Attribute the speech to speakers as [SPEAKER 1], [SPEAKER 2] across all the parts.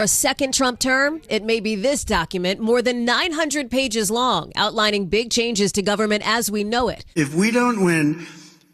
[SPEAKER 1] A second Trump term? It may be this document, more than 900 pages long, outlining big changes to government as we know it.
[SPEAKER 2] If we don't win,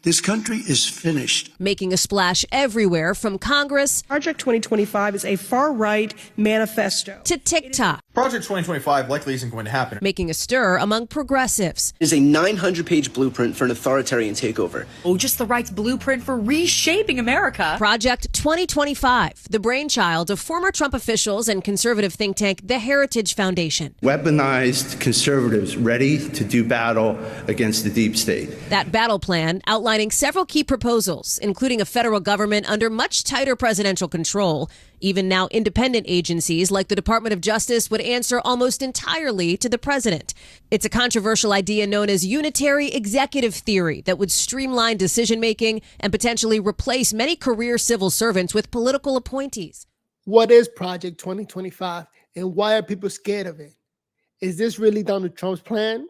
[SPEAKER 2] this country is finished.
[SPEAKER 1] Making a splash everywhere from Congress.
[SPEAKER 3] Project 2025 is a far-right manifesto.
[SPEAKER 1] To TikTok.
[SPEAKER 4] Project 2025 likely isn't going to happen.
[SPEAKER 1] Making a stir among progressives.
[SPEAKER 5] It is a 900-page blueprint for an authoritarian takeover.
[SPEAKER 6] Oh, just the right's blueprint for reshaping America.
[SPEAKER 1] Project 2025, the brainchild of former Trump officials and conservative think tank The Heritage Foundation.
[SPEAKER 7] Weaponized conservatives ready to do battle against the deep state.
[SPEAKER 1] That battle plan outlining several key proposals, including a federal government under much tighter presidential control. Even now, independent agencies like the Department of Justice would answer almost entirely to the president. It's a controversial idea known as unitary executive theory that would streamline decision-making and potentially replace many career civil servants with political appointees.
[SPEAKER 8] What is Project 2025 and why are people scared of it? Is this really Donald Trump's plan?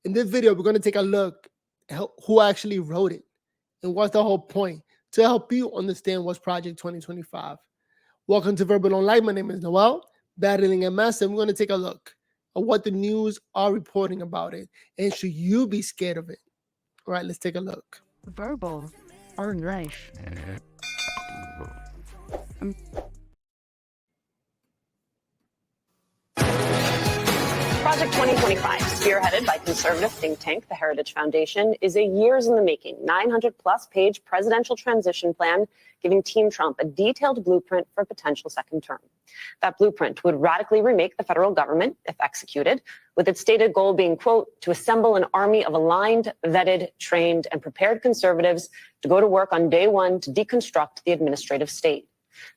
[SPEAKER 8] In this video, we're going to take a look at who actually wrote it and what's the whole point to help you understand what's Project 2025. Welcome to Verbal on Life. My name is Noel, battling MS, and we're going to take a look at what the news are reporting about it. And should you be scared of it? All right, let's take a look.
[SPEAKER 9] Verbal on Life.
[SPEAKER 10] Project 2025, spearheaded by conservative think tank The Heritage Foundation, is a years in the making, 900-plus page presidential transition plan giving Team Trump a detailed blueprint for a potential second term. That blueprint would radically remake the federal government, if executed, with its stated goal being, quote, to assemble an army of aligned, vetted, trained, and prepared conservatives to go to work on day one to deconstruct the administrative state.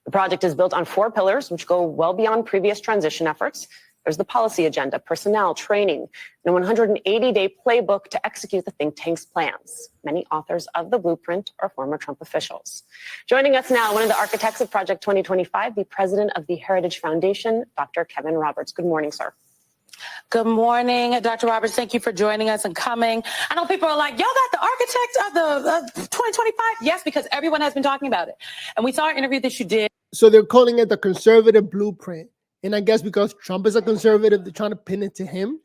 [SPEAKER 10] The project is built on 4 pillars, which go well beyond previous transition efforts. There's the policy agenda, personnel, training, and a 180-day playbook to execute the think tank's plans. Many authors of the blueprint are former Trump officials. Joining us now, one of the architects of Project 2025, the president of the Heritage Foundation, Dr. Kevin Roberts. Good morning, sir.
[SPEAKER 11] Good morning, Dr. Roberts. Thank you for joining us and coming. I know people are like, y'all got the architect of the 2025? Yes, because everyone has been talking about it. And we saw an interview that you did.
[SPEAKER 8] So they're calling it the conservative blueprint. And I guess because Trump is a conservative, they're trying to pin it to him.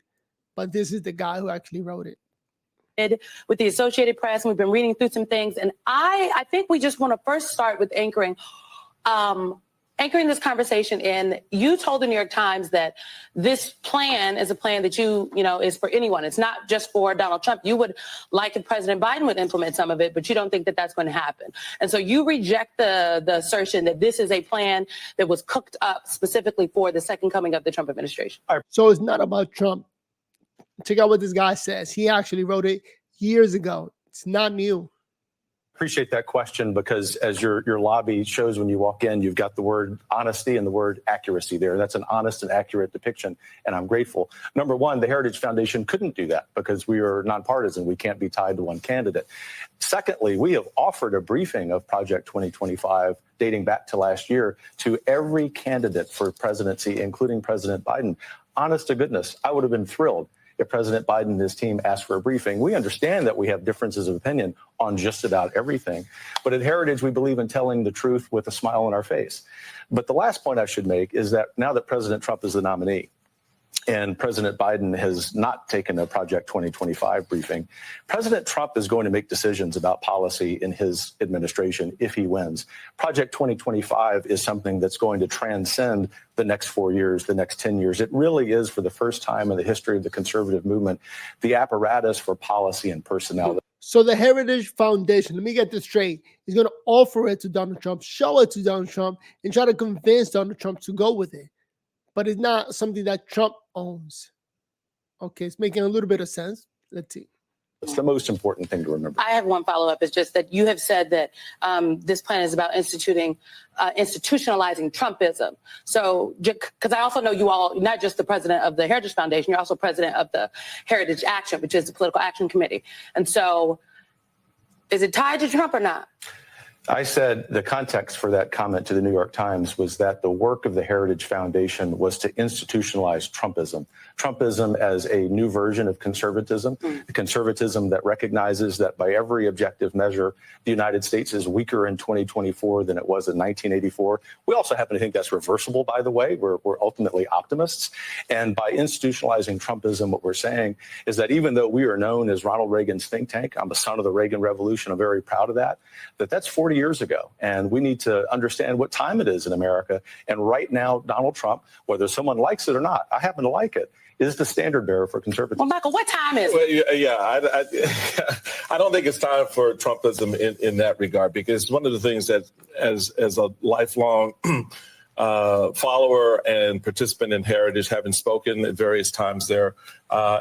[SPEAKER 8] But this is the guy who actually wrote it.
[SPEAKER 11] With the Associated Press, and we've been reading through some things. And I think we just want to first start with anchoring this conversation in. You told the New York Times that this plan is a plan that you know, is for anyone. It's not just for Donald Trump. You would like if President Biden would implement some of it, but you don't think that that's going to happen. And so you reject the assertion that this is a plan that was cooked up specifically for the second coming of the Trump administration.
[SPEAKER 8] So it's not about Trump. Check out what this guy says. He actually wrote it years ago. It's not new.
[SPEAKER 12] Appreciate that question, because as your lobby shows when you walk in, you've got the word honesty and the word accuracy there. That's an honest and accurate depiction, and I'm grateful. Number one, the Heritage Foundation couldn't do that because we are nonpartisan. We can't be tied to one candidate. Secondly, we have offered a briefing of Project 2025 dating back to last year to every candidate for presidency, including President Biden. Honest to goodness, I would have been thrilled if President Biden and his team asked for a briefing. We understand that we have differences of opinion on just about everything. But at Heritage, we believe in telling the truth with a smile on our face. But the last point I should make is that now that President Trump is the nominee, and President Biden has not taken a Project 2025 briefing, President Trump is going to make decisions about policy in his administration if he wins. Project 2025 is something that's going to transcend the next 4 years, the next 10 years. It really is, for the first time in the history of the conservative movement, the apparatus for policy and personnel.
[SPEAKER 8] So the Heritage Foundation, let me get this straight, is going to offer it to Donald Trump, show it to Donald Trump, and try to convince Donald Trump to go with it. But it's not something that Trump owns. Okay, it's making a little bit of sense. Let's see.
[SPEAKER 12] It's the most important thing to remember.
[SPEAKER 11] I have one follow-up. It's just that you have said that this plan is about institutionalizing Trumpism. So, because I also know you all, not just the president of the Heritage Foundation, you're also president of the Heritage Action, which is the political action committee. And so, is it tied to Trump or not?
[SPEAKER 12] I said the context for that comment to the New York Times was that the work of the Heritage Foundation was to institutionalize Trumpism. Trumpism as a new version of conservatism, conservatism that recognizes that by every objective measure, the United States is weaker in 2024 than it was in 1984. We also happen to think that's reversible, by the way. We're ultimately optimists. And by institutionalizing Trumpism, what we're saying is that even though we are known as Ronald Reagan's think tank, I'm a son of the Reagan Revolution, I'm very proud of that, that's 40 years ago. And we need to understand what time it is in America. And right now, Donald Trump, whether someone likes it or not, I happen to like it, is the standard bearer for conservatism.
[SPEAKER 11] Well, Michael, what time is it?
[SPEAKER 13] I don't think it's time for Trumpism in that regard, because one of the things that as a lifelong follower and participant in Heritage, having spoken at various times there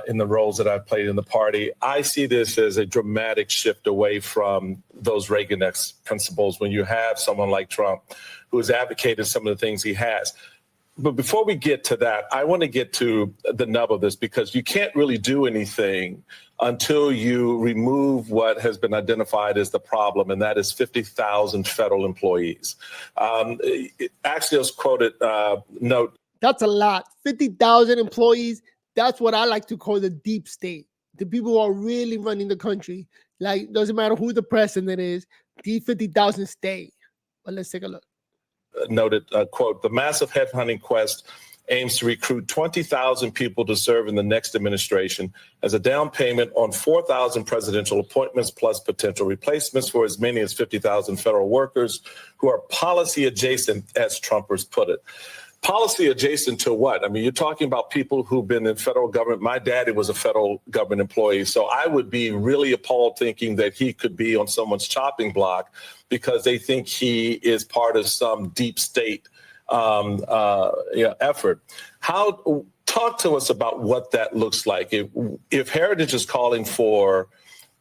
[SPEAKER 13] in the roles that I've played in the party, I see this as a dramatic shift away from those Reagan-esque principles when you have someone like Trump who has advocated some of the things he has. But before we get to that, I want to get to the nub of this, because you can't really do anything until you remove what has been identified as the problem, and that is 50,000 federal employees. Axios quoted note.
[SPEAKER 8] That's a lot. 50,000 employees. That's what I like to call the deep state. The people who are really running the country. Like, doesn't matter who the president is, these 50,000 stay. But let's take a look.
[SPEAKER 13] Noted, quote, the massive headhunting quest aims to recruit 20,000 people to serve in the next administration as a down payment on 4,000 presidential appointments plus potential replacements for as many as 50,000 federal workers who are policy adjacent, as Trumpers put it. Policy adjacent to what? I mean, you're talking about people who've been in federal government. My daddy was a federal government employee, so I would be really appalled thinking that he could be on someone's chopping block because they think he is part of some deep state effort. Talk to us about what that looks like. If Heritage is calling for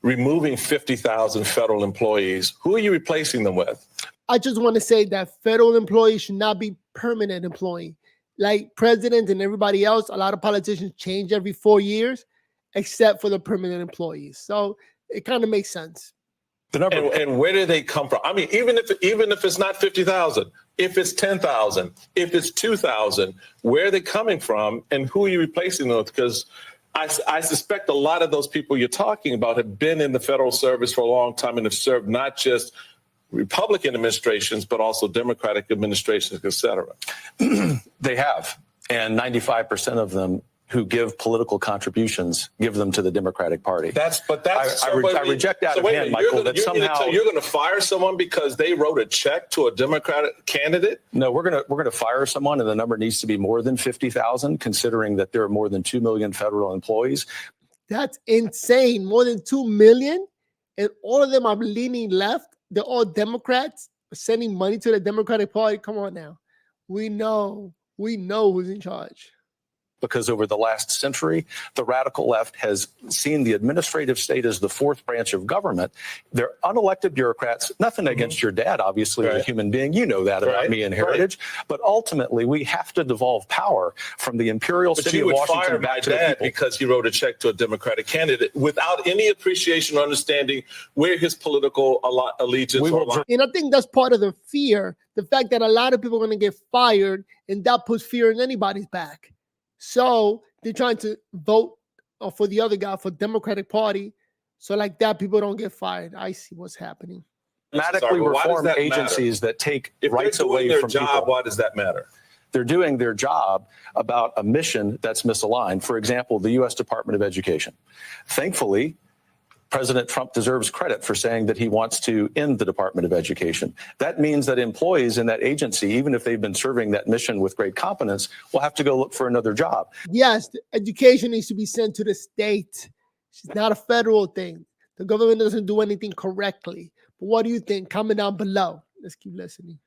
[SPEAKER 13] removing 50,000 federal employees, who are you replacing them with?
[SPEAKER 8] I just want to say that federal employees should not be permanent employee. Like presidents and everybody else, a lot of politicians change every 4 years, except for the permanent employees. So it kind of makes sense.
[SPEAKER 13] And where do they come from? I mean, even if it's not 50,000, if it's 10,000, if it's 2,000, where are they coming from, and who are you replacing them with? Because I suspect a lot of those people you're talking about have been in the federal service for a long time and have served not just Republican administrations, but also Democratic administrations, et cetera.
[SPEAKER 12] They have. And 95% of them who give political contributions give them to the Democratic Party. I reject that again, Michael, that somehow...
[SPEAKER 13] So you're going to fire someone because they wrote a check to a Democratic candidate?
[SPEAKER 12] No, we're going to fire someone, and the number needs to be more than 50,000, considering that there are more than 2 million federal employees.
[SPEAKER 8] That's insane. More than 2 million? And all of them are leaning left? They're all Democrats sending money to the Democratic Party. Come on now. We know who's in charge.
[SPEAKER 12] Because over the last century, the radical left has seen the administrative state as the fourth branch of government. They're unelected bureaucrats, nothing against your dad, obviously, as a human being. You know that about me and Heritage. But ultimately, we have to devolve power from the imperial city of Washington back to the people.
[SPEAKER 13] Because he wrote a check to a Democratic candidate without any appreciation or understanding where his political allegiance was.
[SPEAKER 8] And I think that's part of the fear, the fact that a lot of people are going to get fired, and that puts fear in anybody's back. So they're trying to vote for the other guy for Democratic Party. So like that, people don't get fired. I see what's happening.
[SPEAKER 12] Dramatically reform agencies that take rights away from people.
[SPEAKER 13] Why does that matter?
[SPEAKER 12] They're doing their job about a mission that's misaligned. For example, the U.S. Department of Education. Thankfully, President Trump deserves credit for saying that he wants to end the Department of Education. That means that employees in that agency, even if they've been serving that mission with great competence, will have to go look for another job.
[SPEAKER 8] Yes, the education needs to be sent to the state. It's not a federal thing. The government doesn't do anything correctly. But what do you think? Comment down below. Let's keep listening.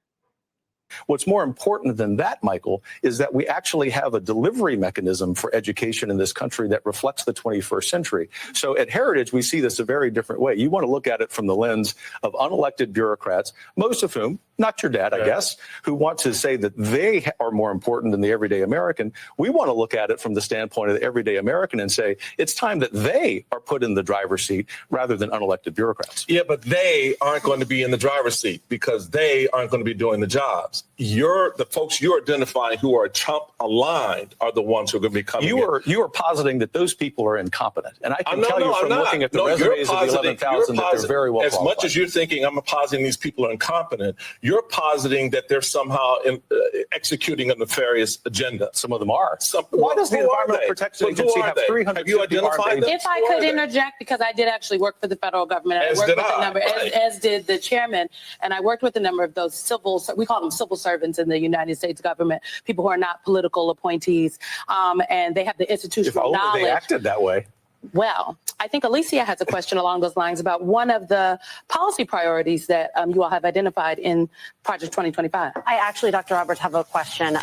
[SPEAKER 12] What's more important than that, Michael, is that we actually have a delivery mechanism for education in this country that reflects the 21st century. So at Heritage, we see this a very different way. You want to look at it from the lens of unelected bureaucrats, most of whom, not your dad, I guess, who want to say that they are more important than the everyday American. We want to look at it from the standpoint of the everyday American and say it's time that they are put in the driver's seat rather than unelected bureaucrats.
[SPEAKER 13] Yeah, but they aren't going to be in the driver's seat because they aren't going to be doing the jobs. The folks you're identifying who are Trump aligned are the ones who are going to be coming in.
[SPEAKER 12] You are positing that those people are incompetent. And I can tell you from looking at the resumes of the 11,000 that they're very well
[SPEAKER 13] as
[SPEAKER 12] qualified.
[SPEAKER 13] much as you're thinking I'm positing these people are incompetent, you're positing that they're somehow executing a nefarious agenda.
[SPEAKER 12] Some of them are. Why does the Environmental Protection Agency have 300?
[SPEAKER 13] Have you identified them?
[SPEAKER 11] If I could interject, because I did actually work for the federal government.
[SPEAKER 13] As
[SPEAKER 11] I worked
[SPEAKER 13] did
[SPEAKER 11] with
[SPEAKER 13] I,
[SPEAKER 11] a number,
[SPEAKER 13] right.
[SPEAKER 11] as did the chairman, and I worked with a number of those we call them civil servants in the United States government, people who are not political appointees, and they have the institutional
[SPEAKER 12] If only
[SPEAKER 11] knowledge.
[SPEAKER 12] they acted that way.
[SPEAKER 11] Well, I think Alicia has a question along those lines about one of the policy priorities that you all have identified in Project 2025.
[SPEAKER 10] I actually, Dr. Roberts, have a question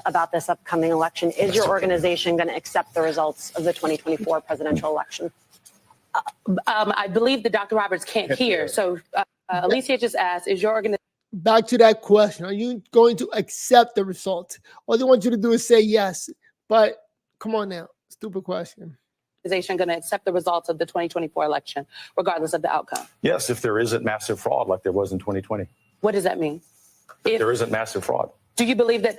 [SPEAKER 10] about this upcoming election. Is your organization going to accept the results of the 2024 presidential election?
[SPEAKER 11] I believe that Dr. Roberts can't hear. So Alicia just asked, is your organization...
[SPEAKER 8] Back to that question. Are you going to accept the result? All they want you to do is say yes. But come on now. Stupid question.
[SPEAKER 11] Going to accept the results of the 2024 election, regardless of the outcome?
[SPEAKER 12] Yes, if there isn't massive fraud like there was in 2020.
[SPEAKER 11] What does that mean?
[SPEAKER 12] If there isn't massive fraud.
[SPEAKER 11] Do you believe that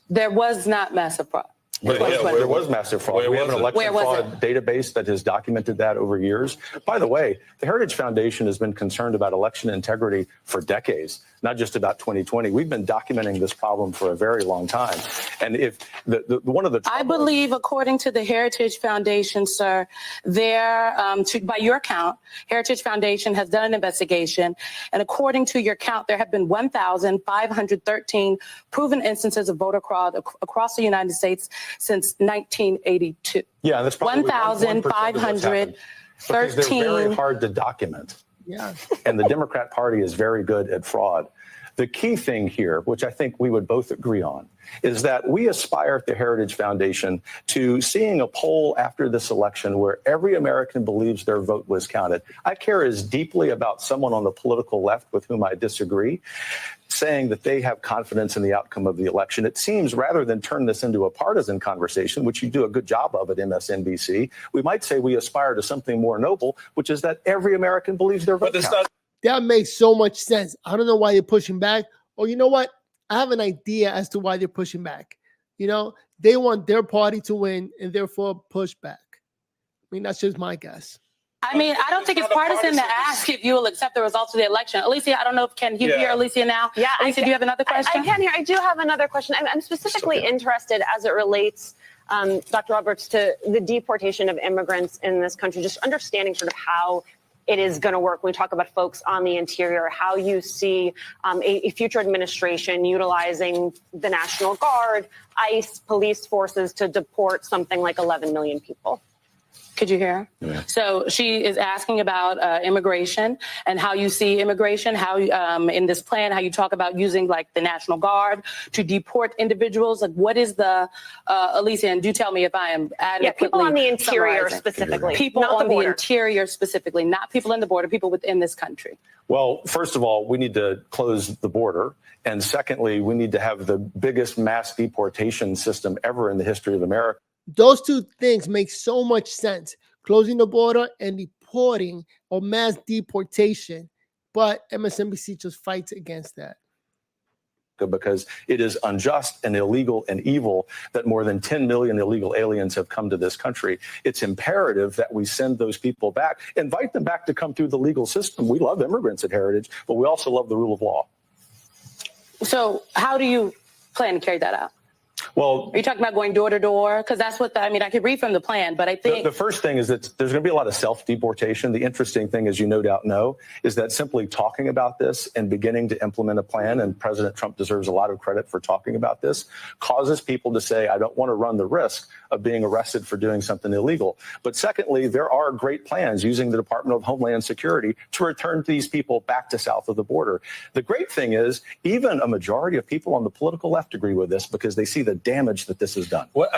[SPEAKER 11] there was not massive fraud?
[SPEAKER 12] There was massive fraud. We have an election fraud database that has documented that over years. By the way, the Heritage Foundation has been concerned about election integrity for decades, not just about 2020. We've been documenting this problem for a very long time. And if one of the
[SPEAKER 11] I believe, according to the Heritage Foundation, sir, by your count, Heritage Foundation has done an investigation, and according to your count, there have been 1,513 proven instances of voter fraud across the United States since 1982.
[SPEAKER 12] Yeah, that's probably
[SPEAKER 11] 1,513.
[SPEAKER 12] Because they're very hard to document.
[SPEAKER 8] Yeah.
[SPEAKER 12] And the Democrat Party is very good at fraud. The key thing here, which I think we would both agree on, is that we aspire at the Heritage Foundation to seeing a poll after this election where every American believes their vote was counted. I care as deeply about someone on the political left with whom I disagree, saying that they have confidence in the outcome of the election. It seems rather than turn this into a partisan conversation, which you do a good job of at MSNBC, we might say we aspire to something more noble, which is that every American believes their vote counts.
[SPEAKER 8] That makes so much sense. I don't know why they're pushing back. Or you know what? I have an idea as to why they're pushing back. You know, they want their party to win and therefore push back. I mean, that's just my guess.
[SPEAKER 11] I mean, I don't think it's partisan to ask if you will accept the results of the election. Alicia, I don't know if can you hear Alicia now?
[SPEAKER 10] Yeah,
[SPEAKER 11] Alicia, do you have another question?
[SPEAKER 10] I can hear. I do have another question. I'm specifically interested as it relates, Dr. Roberts, to the deportation of immigrants in this country, just understanding sort of how it is going to work. When we talk about folks on the interior, how you see a future administration utilizing the National Guard, ICE, police forces to deport something like 11 million people.
[SPEAKER 11] Could you hear her? Yeah. So she is asking about immigration and how you see immigration, how in this plan, how you talk about using like the National Guard to deport individuals. Like what is the, Alicia, and do tell me if I am adequately
[SPEAKER 10] people on the interior
[SPEAKER 11] summarizing.
[SPEAKER 10] Specifically.
[SPEAKER 11] People on the interior specifically, not people in the border, people within this country.
[SPEAKER 12] Well, first of all, we need to close the border. And secondly, we need to have the biggest mass deportation system ever in the history of America.
[SPEAKER 8] Those two things make so much sense, closing the border and deporting or mass deportation. But MSNBC just fights against that.
[SPEAKER 12] Because it is unjust and illegal and evil that more than 10 million illegal aliens have come to this country. It's imperative that we send those people back, invite them back to come through the legal system. We love immigrants at Heritage, but we also love the rule of law.
[SPEAKER 11] So how do you plan to carry that out?
[SPEAKER 12] Well,
[SPEAKER 11] are you talking about going door to door? Because that's what I could read from the plan, but I think
[SPEAKER 12] the first thing is that there's going to be a lot of self-deportation. The interesting thing, as you no doubt know, is that simply talking about this and beginning to implement a plan, and President Trump deserves a lot of credit for talking about this, causes people to say, I don't want to run the risk of being arrested for doing something illegal. But secondly, there are great plans using the Department of Homeland Security to return these people back to south of the border. The great thing is, even a majority of people on the political left agree with this because they see the damage that this has done.
[SPEAKER 13] Well,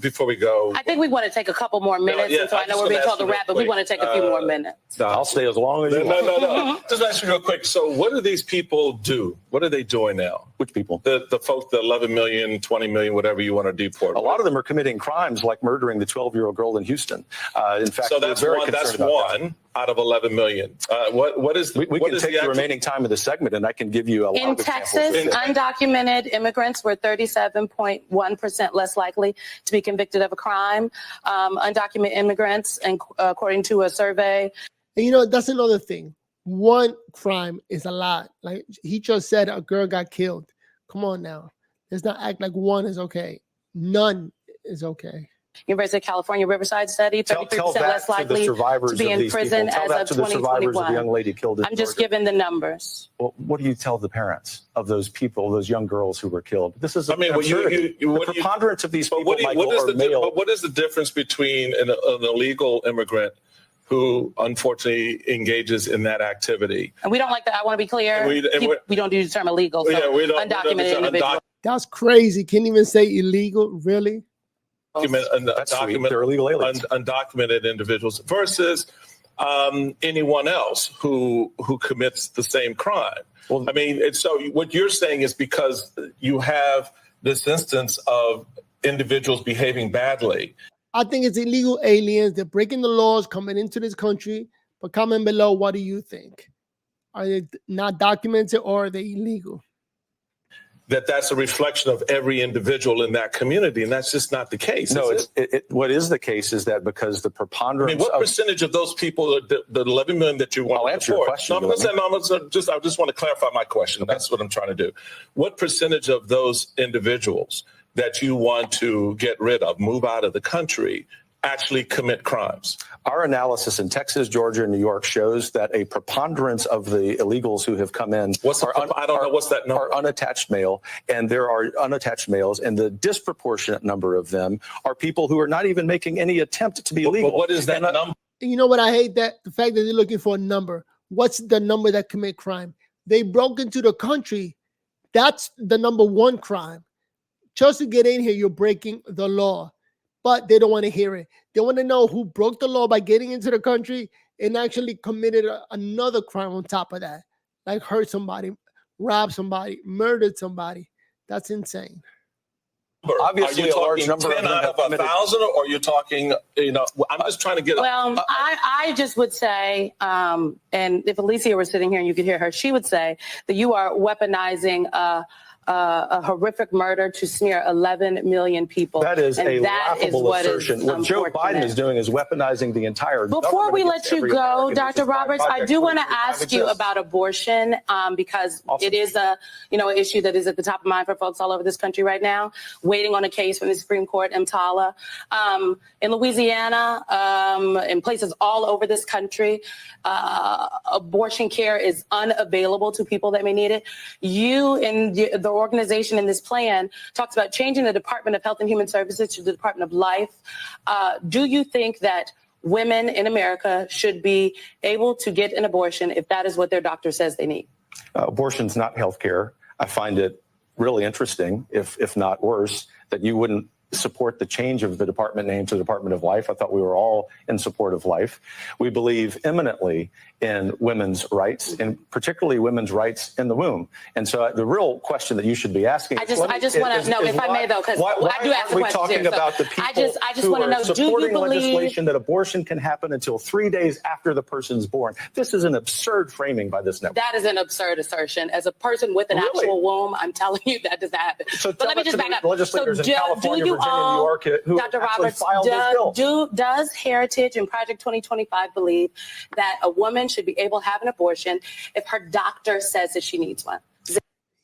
[SPEAKER 13] before we go,
[SPEAKER 11] I think we want to take a couple more minutes. And so I know we're being told to wrap, but we want to take a few more minutes.
[SPEAKER 12] I'll stay as long as you want.
[SPEAKER 13] No. Just ask you real quick. So what do these people do? What are they doing now?
[SPEAKER 12] Which people?
[SPEAKER 13] The folks, the 11 million, 20 million, whatever you want to deport.
[SPEAKER 12] A lot of them are committing crimes like murdering the 12-year-old girl in Houston. In fact,
[SPEAKER 13] so that's one out of 11 million. What is
[SPEAKER 12] we can take the remaining time of the segment, and I can give you a lot of
[SPEAKER 11] examples.
[SPEAKER 12] In
[SPEAKER 11] Texas, undocumented immigrants were 37.1% less likely to be convicted of a crime. Undocumented immigrants, and according to a survey.
[SPEAKER 8] And that's another thing. One crime is a lot. Like he just said, a girl got killed. Come on now. Let's not act like one is okay. None is okay.
[SPEAKER 11] University of California Riverside study, 33% less likely to be in prison as of 2021.
[SPEAKER 12] Young lady killed in
[SPEAKER 11] I'm just giving the numbers.
[SPEAKER 12] Well, what do you tell the parents of those people, those young girls who were killed? This is
[SPEAKER 13] the
[SPEAKER 12] preponderance of these people, Michael, are male.
[SPEAKER 13] But what is the difference between an illegal immigrant who unfortunately engages in that activity?
[SPEAKER 11] And we don't like that. I want to be clear. We don't do the term illegal. So undocumented individuals.
[SPEAKER 8] That's crazy. Can't even say illegal, really?
[SPEAKER 13] They're illegal aliens. Undocumented individuals versus anyone else who commits the same crime. Well, so what you're saying is because you have this instance of individuals behaving badly.
[SPEAKER 8] I think it's illegal aliens. They're breaking the laws, coming into this country. But comment below, what do you think? Are they not documented or are they illegal?
[SPEAKER 13] That's a reflection of every individual in that community, and that's just not the case.
[SPEAKER 12] No, what is the case is that because the preponderance.
[SPEAKER 13] What percentage of those people, the 11 million that you want to
[SPEAKER 12] answer your question.
[SPEAKER 13] I just want to clarify my question. Okay. That's what I'm trying to do. What percentage of those individuals that you want to get rid of, move out of the country, actually commit crimes?
[SPEAKER 12] Our analysis in Texas, Georgia, and New York shows that a preponderance of the illegals who have come in are unattached male, and there are unattached males, and the disproportionate number of them are people who are not even making any attempt to be legal.
[SPEAKER 13] But what is that number?
[SPEAKER 8] You know what I hate? The fact that they're looking for a number. What's the number that commit crime? They broke into the country. That's the number one crime. Just to get in here, you're breaking the law. But they don't want to hear it. They want to know who broke the law by getting into the country and actually committed another crime on top of that, like hurt somebody, robbed somebody, murdered somebody. That's insane.
[SPEAKER 13] Obviously, are you talking 10 out of 1,000, or are you talking? I'm just trying to get.
[SPEAKER 11] Well, I just would say, and if Alicia were sitting here and you could hear her, she would say that you are weaponizing a horrific murder to smear 11 million people.
[SPEAKER 12] That is a laughable assertion. What Joe Biden is doing is weaponizing the entire government.
[SPEAKER 11] Before we let you go, Dr. Roberts, I do want to ask you about abortion because it is an issue that is at the top of mind for folks all over this country right now, waiting on a case from the Supreme Court, EMTALA. In Louisiana, in places all over this country, abortion care is unavailable to people that may need it. You and the organization in this plan talks about changing the Department of Health and Human Services to the Department of Life. Do you think that women in America should be able to get an abortion if that is what their doctor says they need?
[SPEAKER 12] Abortion's not health care. I find it really interesting, if not worse, that you wouldn't support the change of the department name to the Department of Life. I thought we were all in support of life. We believe eminently in women's rights, and particularly women's rights in the womb. And so the real question that you should be asking.
[SPEAKER 11] I just want to know, if I may, though, because I do ask a question.
[SPEAKER 12] Why are we talking about the people who are supporting legislation that abortion can happen until 3 days after the person's born? This is an absurd framing by this network.
[SPEAKER 11] That is an absurd assertion. As a person with an actual womb, I'm telling you that does not happen.
[SPEAKER 12] So
[SPEAKER 11] but let me just back up.
[SPEAKER 12] Legislators in California, Virginia, New York, who
[SPEAKER 11] Dr. Roberts,
[SPEAKER 12] filed this bill.
[SPEAKER 11] Does Heritage and Project 2025 believe that a woman should be able to have an abortion if her doctor says that she needs one?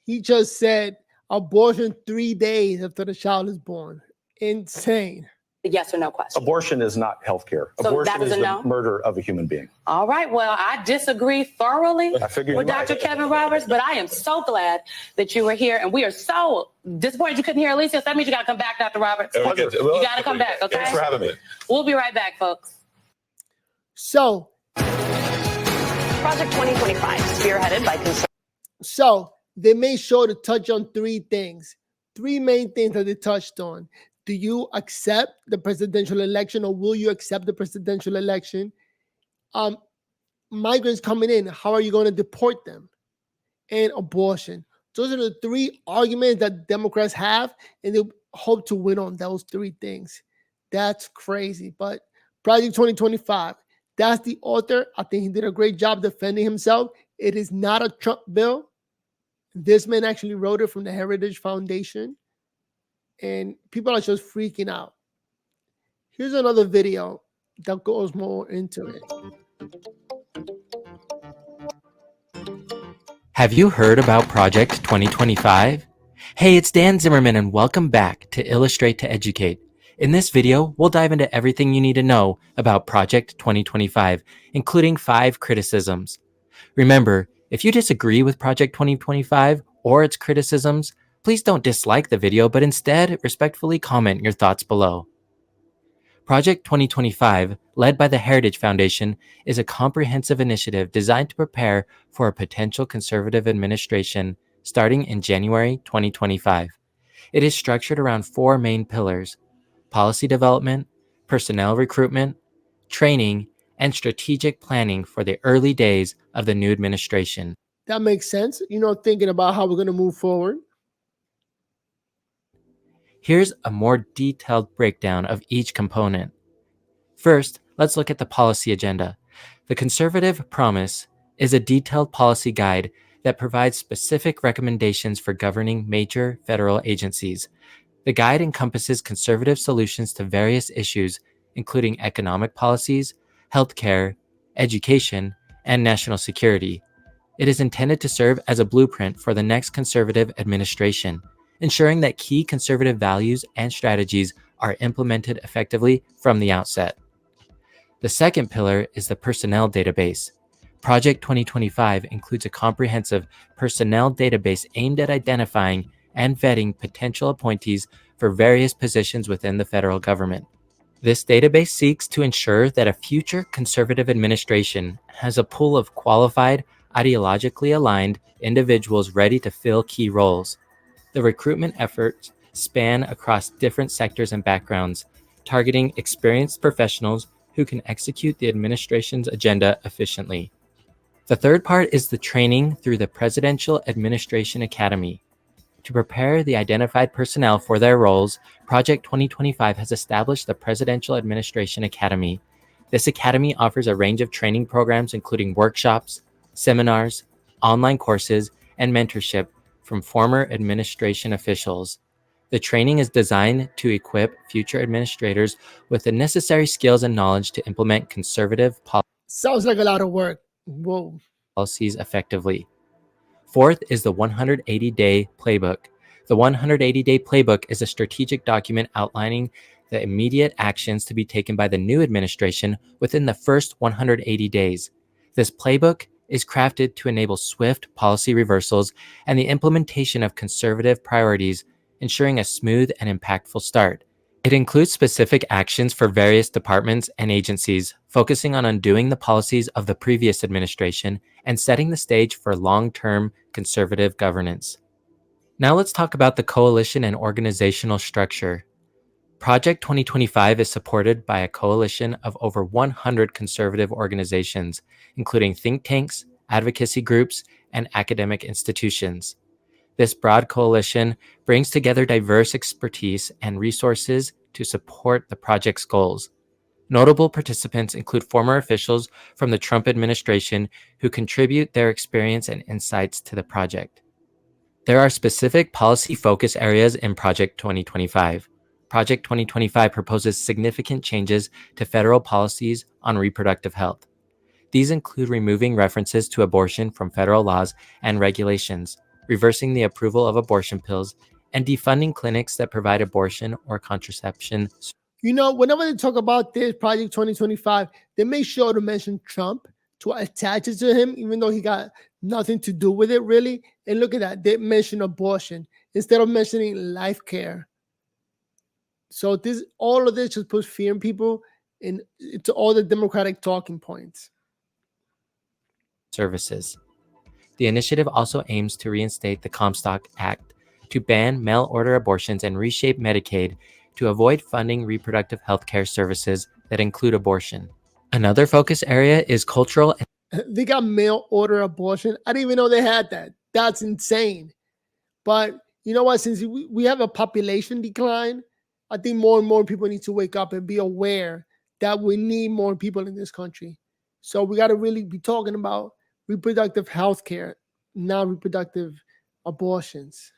[SPEAKER 8] He just said, Abortion 3 days after the child is born. Insane.
[SPEAKER 11] Yes or no question.
[SPEAKER 12] Abortion is not healthcare.
[SPEAKER 11] So
[SPEAKER 12] Abortion
[SPEAKER 11] that is
[SPEAKER 12] is
[SPEAKER 11] a
[SPEAKER 12] the
[SPEAKER 11] no?
[SPEAKER 12] murder of a human being.
[SPEAKER 11] All right. Well, I disagree thoroughly
[SPEAKER 12] I figured
[SPEAKER 11] with
[SPEAKER 12] you might.
[SPEAKER 11] Dr. Kevin Roberts, but I am so glad that you were here, and we are so disappointed you couldn't hear Alicia. So that means you got to come back, Dr. Roberts. You got to come back, okay?
[SPEAKER 13] Thanks for having me.
[SPEAKER 11] We'll be right back, folks.
[SPEAKER 8] So
[SPEAKER 10] Project 2025, spearheaded by
[SPEAKER 8] they made sure to touch on 3 things. 3 main things that they touched on. Do you accept the presidential election, or will you accept the presidential election? Migrants coming in, how are you going to deport them? And abortion. Those are the 3 arguments that Democrats have, and they hope to win on those 3 things. That's crazy. But Project 2025, that's the author. I think he did a great job defending himself. It is not a Trump bill. This man actually wrote it from the Heritage Foundation, and people are just freaking out. Here's another video that goes more into it.
[SPEAKER 14] Have you heard about Project 2025? Hey, it's Dan Zimmerman, and welcome back to Illustrate to Educate. In this video, we'll dive into everything you need to know about Project 2025, including 5 criticisms. Remember, if you disagree with Project 2025 or its criticisms, please don't dislike the video, but instead respectfully comment your thoughts below. Project 2025, led by the Heritage Foundation, is a comprehensive initiative designed to prepare for a potential conservative administration starting in January 2025. It is structured around 4 main pillars: policy development, personnel recruitment, training, and strategic planning for the early days of the new administration.
[SPEAKER 8] That makes sense. Thinking about how we're going to move forward.
[SPEAKER 14] Here's a more detailed breakdown of each component. First, let's look at the policy agenda. The Conservative Promise is a detailed policy guide that provides specific recommendations for governing major federal agencies. The guide encompasses conservative solutions to various issues, including economic policies, healthcare, education, and national security. It is intended to serve as a blueprint for the next conservative administration, ensuring that key conservative values and strategies are implemented effectively from the outset. The second pillar is the personnel database. Project 2025 includes a comprehensive personnel database aimed at identifying and vetting potential appointees for various positions within the federal government. This database seeks to ensure that a future conservative administration has a pool of qualified, ideologically aligned individuals ready to fill key roles. The recruitment efforts span across different sectors and backgrounds, targeting experienced professionals who can execute the administration's agenda efficiently. The third part is the training through the Presidential Administration Academy. To prepare the identified personnel for their roles, Project 2025 has established the Presidential Administration Academy. This academy offers a range of training programs, including workshops, seminars, online courses, and mentorship from former administration officials. The training is designed to equip future administrators with the necessary skills and knowledge to implement conservative
[SPEAKER 8] Sounds like a lot of work. Whoa.
[SPEAKER 14] policies effectively. Fourth is the 180-day playbook. The 180-day playbook is a strategic document outlining the immediate actions to be taken by the new administration within the first 180 days. This playbook is crafted to enable swift policy reversals and the implementation of conservative priorities, ensuring a smooth and impactful start. It includes specific actions for various departments and agencies, focusing on undoing the policies of the previous administration and setting the stage for long-term conservative governance. Now let's talk about the coalition and organizational structure. Project 2025 is supported by a coalition of over 100 conservative organizations, including think tanks, advocacy groups, and academic institutions. This broad coalition brings together diverse expertise and resources to support the project's goals. Notable participants include former officials from the Trump administration who contribute their experience and insights to the project. There are specific policy focus areas in Project 2025. Project 2025 proposes significant changes to federal policies on reproductive health. These include removing references to abortion from federal laws and regulations, reversing the approval of abortion pills, and defunding clinics that provide abortion or contraception.
[SPEAKER 8] You know, whenever they talk about this Project 2025, they make sure to mention Trump, to attach it to him, even though he got nothing to do with it, really. And look at that. They mention abortion instead of mentioning life care. So all of this just puts fear in people and into all the Democratic talking points.
[SPEAKER 14] Services. The initiative also aims to reinstate the Comstock Act to ban mail-order abortions and reshape Medicaid to avoid funding reproductive health care services that include abortion. Another focus area is cultural.
[SPEAKER 8] They got mail order abortion. I didn't even know they had that. That's insane. But you know what? Since we have a population decline, I think more and more people need to wake up and be aware that we need more people in this country. So we got to really be talking about reproductive health care, not reproductive abortions.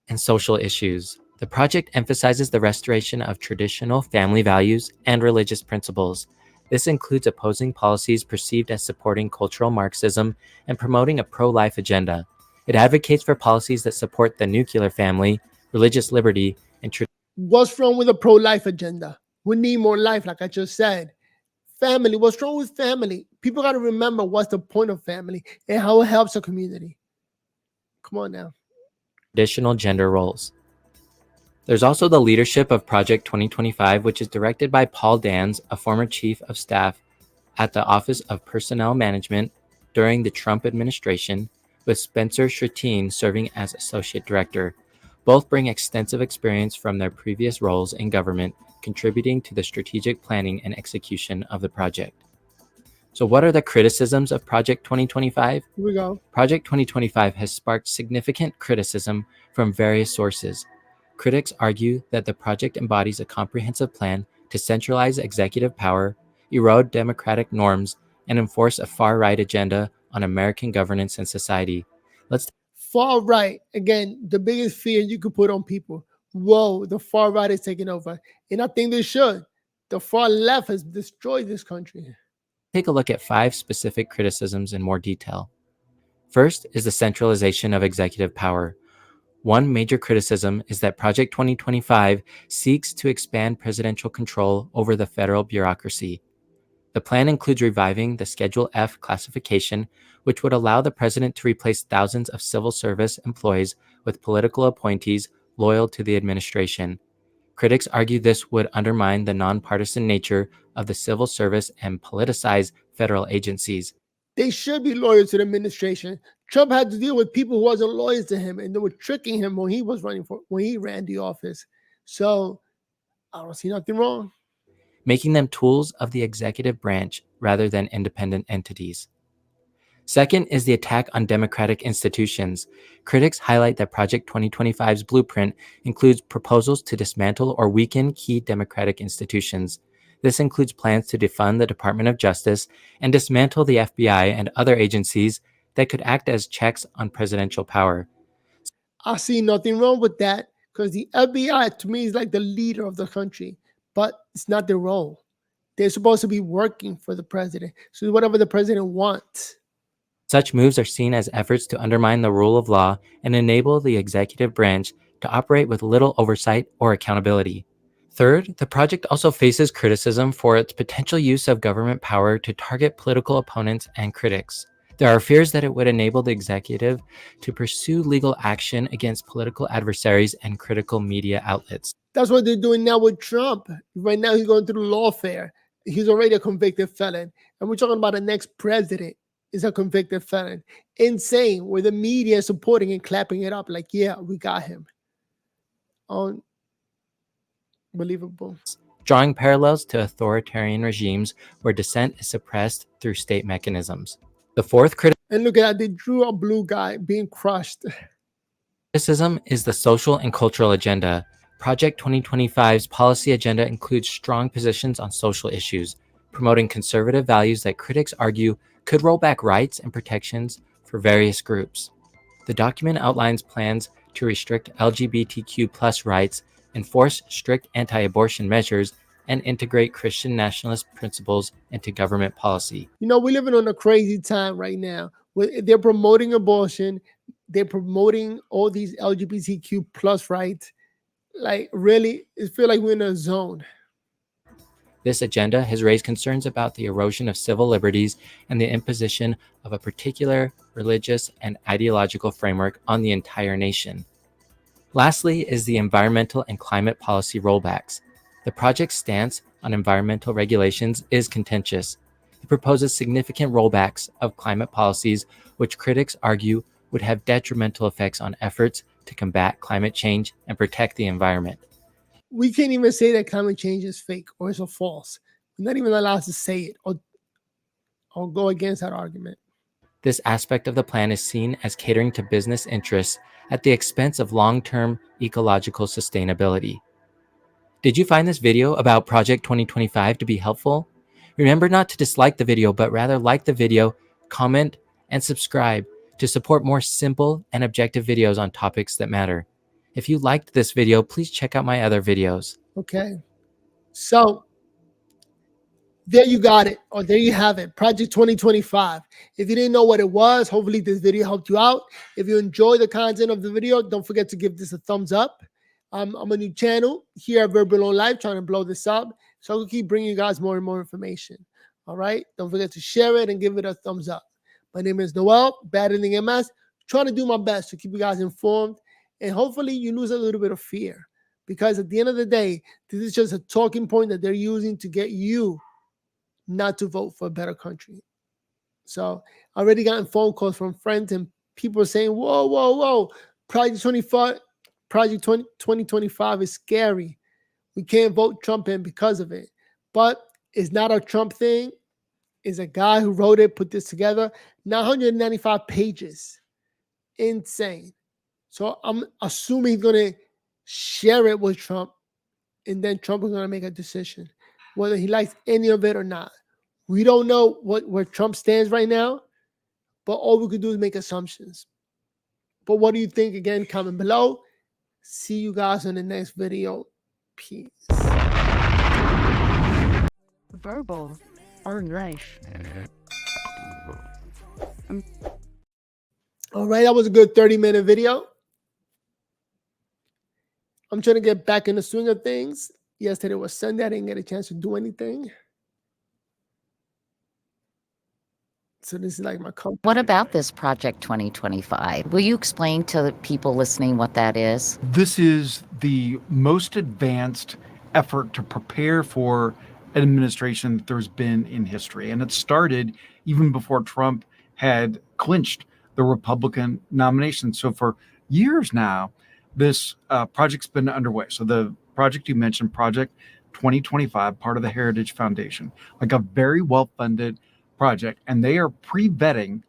[SPEAKER 14] And social issues. The project emphasizes the restoration of traditional family values and religious principles. This includes opposing policies perceived as supporting cultural Marxism and promoting a pro-life agenda. It advocates for policies that support the nuclear family, religious liberty, and
[SPEAKER 8] what's wrong with a pro-life agenda? We need more life, like I just said. Family, what's wrong with family? People got to remember what's the point of family and how it helps a community. Come on now.
[SPEAKER 14] Traditional gender roles. There's also the leadership of Project 2025, which is directed by Paul Dans, a former chief of staff at the Office of Personnel Management during the Trump administration, with Spencer Sherteen serving as associate director. Both bring extensive experience from their previous roles in government, contributing to the strategic planning and execution of the project. So what are the criticisms of Project 2025?
[SPEAKER 8] Here we go.
[SPEAKER 14] Project 2025 has sparked significant criticism from various sources. Critics argue that the project embodies a comprehensive plan to centralize executive power, erode democratic norms, and enforce a far-right agenda on American governance and society.
[SPEAKER 8] Far right, again, the biggest fear you could put on people. Whoa, the far right is taking over. And I think they should. The far left has destroyed this country.
[SPEAKER 14] Take a look at 5 specific criticisms in more detail. First is the centralization of executive power. One major criticism is that Project 2025 seeks to expand presidential control over the federal bureaucracy. The plan includes reviving the Schedule F classification, which would allow the president to replace thousands of civil service employees with political appointees loyal to the administration. Critics argue this would undermine the nonpartisan nature of the civil service and politicize federal agencies.
[SPEAKER 8] They should be loyal to the administration. Trump had to deal with people who wasn't loyal to him, and they were tricking him when he ran the office. So I don't see nothing wrong.
[SPEAKER 14] Making them tools of the executive branch rather than independent entities. Second is the attack on democratic institutions. Critics highlight that Project 2025's blueprint includes proposals to dismantle or weaken key democratic institutions. This includes plans to defund the Department of Justice and dismantle the FBI and other agencies that could act as checks on presidential power.
[SPEAKER 8] I see nothing wrong with that because the FBI, to me, is like the leader of the country, but it's not their role. They're supposed to be working for the president. So whatever the president wants.
[SPEAKER 14] Such moves are seen as efforts to undermine the rule of law and enable the executive branch to operate with little oversight or accountability. Third, the project also faces criticism for its potential use of government power to target political opponents and critics. There are fears that it would enable the executive to pursue legal action against political adversaries and critical media outlets.
[SPEAKER 8] That's what they're doing now with Trump. Right now, he's going through lawfare. He's already a convicted felon. And we're talking about the next president is a convicted felon. Insane, where the media is supporting and clapping it up like, yeah, we got him. Unbelievable.
[SPEAKER 14] Drawing parallels to authoritarian regimes where dissent is suppressed through state mechanisms. The fourth
[SPEAKER 8] and look at that, they drew a blue guy being crushed.
[SPEAKER 14] Criticism is the social and cultural agenda. Project 2025's policy agenda includes strong positions on social issues, promoting conservative values that critics argue could roll back rights and protections for various groups. The document outlines plans to restrict LGBTQ+ rights, enforce strict anti-abortion measures, and integrate Christian nationalist principles into government policy.
[SPEAKER 8] You know, we're living on a crazy time right now. They're promoting abortion. they're promoting all these LGBTQ plus rights. Like really, it feels like we're in a zone.
[SPEAKER 14] This agenda has raised concerns about the erosion of civil liberties and the imposition of a particular religious and ideological framework on the entire nation. Lastly is the environmental and climate policy rollbacks. The project's stance on environmental regulations is contentious. It proposes significant rollbacks of climate policies, which critics argue would have detrimental effects on efforts to combat climate change and protect the environment.
[SPEAKER 8] We can't even say that climate change is fake or is false. We're not even allowed to say it or go against that argument.
[SPEAKER 14] This aspect of the plan is seen as catering to business interests at the expense of long-term ecological sustainability. Did you find this video about Project 2025 to be helpful? Remember not to dislike the video, but rather like the video, comment, and subscribe to support more simple and objective videos on topics that matter. If you liked this video, please check out my other videos.
[SPEAKER 8] Okay. So there you got it, or there you have it, Project 2025. If you didn't know what it was, hopefully this video helped you out. If you enjoy the content of the video, don't forget to give this a thumbs up. I'm a new channel here at Verbal On Life, trying to blow this up, so I'll keep bringing you guys more and more information. All right? Don't forget to share it and give it a thumbs up. My name is Noel, battling MS, trying to do my best to keep you guys informed, and hopefully you lose a little bit of fear, because at the end of the day, this is just a talking point that they're using to get you not to vote for a better country. So I already gotten phone calls from friends and people saying, whoa, whoa, whoa, Project 2025 is scary. We can't vote Trump in because of it. But it's not a Trump thing. It's a guy who wrote it, put this together. 995 pages. Insane. So I'm assuming he's going to share it with Trump, and then Trump is going to make a decision whether he likes any of it or not. We don't know where Trump stands right now, but all we could do is make assumptions. But what do you think? Again, comment below. See you guys in the next video. Peace.
[SPEAKER 9] Verbal or life.
[SPEAKER 8] All right, that was a good 30-minute video. I'm trying to get back in the swing of things. Yesterday was Sunday. I didn't get a chance to do anything. So this is like my company.
[SPEAKER 15] What about this Project 2025? Will you explain to the people listening what that is?
[SPEAKER 16] This is the most advanced effort to prepare for an administration that there's been in history. And it started even before Trump had clinched the Republican nomination. So for years now, this project's been underway. So the project you mentioned, Project 2025, part of the Heritage Foundation, like a very well-funded project, and they are pre-vetting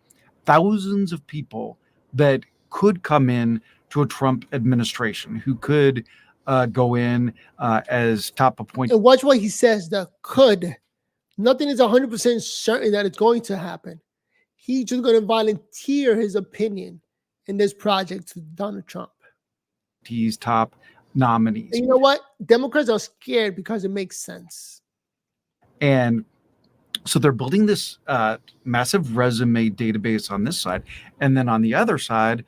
[SPEAKER 16] thousands of people that could come in to a Trump administration, who could go in as top appointed.
[SPEAKER 8] And watch what he says, the could. Nothing is 100% certain that it's going to happen. He's just going to volunteer his opinion in this project to Donald Trump.
[SPEAKER 16] He's top nominees.
[SPEAKER 8] And you know what? Democrats are scared because it makes sense.
[SPEAKER 16] And so they're building this massive resume database on this side. And then on the other side,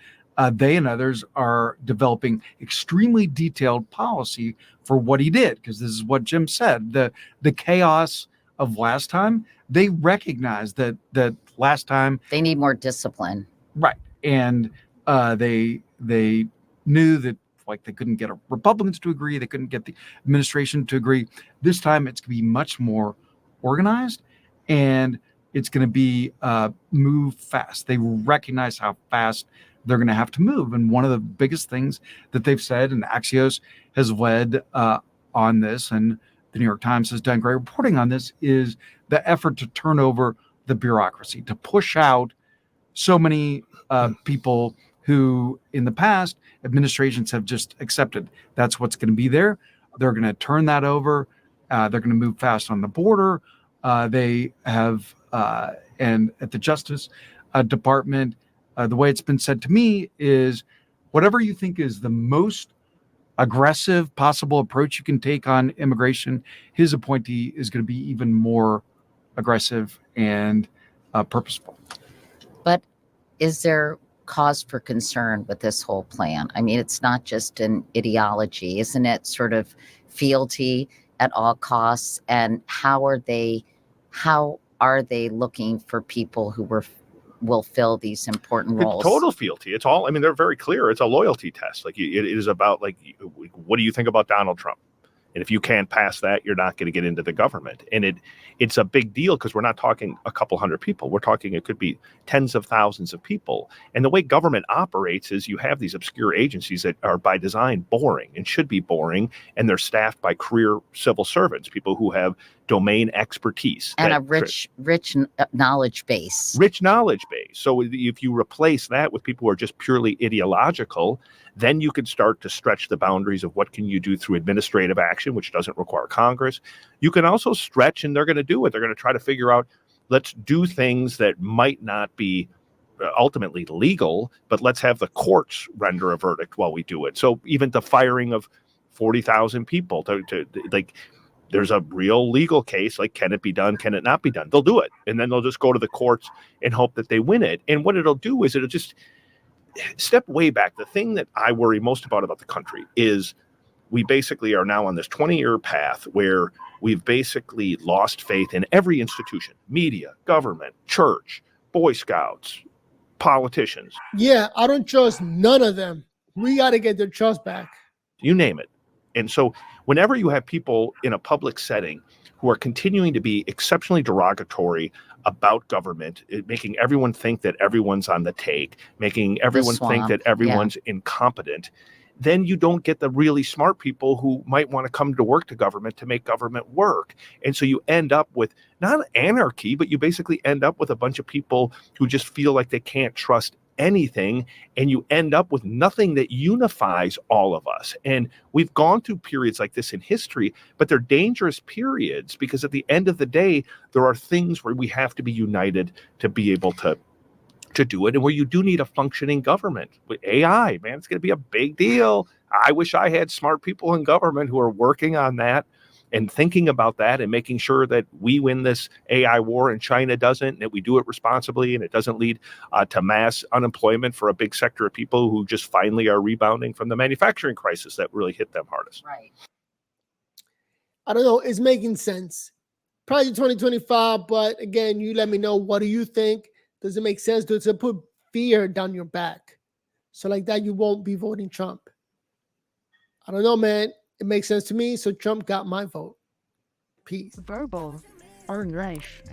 [SPEAKER 16] they and others are developing extremely detailed policy for what he did. Because this is what Jim said, the chaos of last time, they recognize that last time
[SPEAKER 15] they need more discipline.
[SPEAKER 16] Right. And they knew that, like, they couldn't get Republicans to agree. They couldn't get the administration to agree. This time it's going to be much more organized, and it's going to be move fast. They recognize how fast they're going to have to move. And one of the biggest things that they've said, and Axios has led on this, and the New York Times has done great reporting on this, is the effort to turn over the bureaucracy, to push out so many people who in the past administrations have just accepted that's what's going to be there. They're going to turn that over. They're going to move fast on the border. They have, and at the Justice Department, the way it's been said to me is, whatever you think is the most aggressive possible approach you can take on immigration, his appointee is going to be even more aggressive and purposeful.
[SPEAKER 15] But is there cause for concern with this whole plan? I mean, it's not just an ideology, isn't it? Sort of fealty at all costs. And how are they looking for people who will fill these important roles?
[SPEAKER 17] Total fealty. It's all, I mean, they're very clear. It's a loyalty test. Like it is about like, what do you think about Donald Trump? And if you can't pass that, you're not going to get into the government. And it's a big deal because we're not talking a couple hundred people. We're talking, it could be tens of thousands of people. And the way government operates is you have these obscure agencies that are by design boring and should be boring. And they're staffed by career civil servants, people who have domain expertise.
[SPEAKER 15] And a rich knowledge base.
[SPEAKER 17] Rich knowledge base. So if you replace that with people who are just purely ideological, then you can start to stretch the boundaries of what can you do through administrative action, which doesn't require Congress. You can also stretch, and they're going to do it. They're going to try to figure out, let's do things that might not be ultimately legal, but let's have the courts render a verdict while we do it. So even the firing of 40,000 people, to like, there's a real legal case, like, can it be done? Can it not be done? They'll do it. And then they'll just go to the courts and hope that they win it. And what it'll do is it'll just step way back. The thing that I worry most about the country is we basically are now on this 20-year path where we've basically lost faith in every institution, media, government, church, Boy Scouts, politicians.
[SPEAKER 8] Yeah, I don't trust none of them. We got to get their trust back.
[SPEAKER 17] You name it. And so whenever you have people in a public setting who are continuing to be exceptionally derogatory about government, making everyone think that everyone's on the take, making everyone think that everyone's incompetent, then you don't get the really smart people who might want to come to work to government to make government work. And so you end up with not anarchy, but you basically end up with a bunch of people who just feel like they can't trust anything, and you end up with nothing that unifies all of us. And we've gone through periods like this in history, but they're dangerous periods because at the end of the day, there are things where we have to be united to be able to do it, and where you do need a functioning government. With AI, man, it's going to be a big deal. I wish I had smart people in government who are working on that and thinking about that and making sure that we win this AI war and China doesn't, and that we do it responsibly and it doesn't lead to mass unemployment for a big sector of people who just finally are rebounding from the manufacturing crisis that really hit them hardest.
[SPEAKER 15] Right.
[SPEAKER 8] I don't know. It's making sense. Project 2025, but again, you let me know. What do you think? Does it make sense to put fear down your back? So like that, you won't be voting Trump. I don't know, man. It makes sense to me. So Trump got my vote. Peace.
[SPEAKER 9] Verbal or life.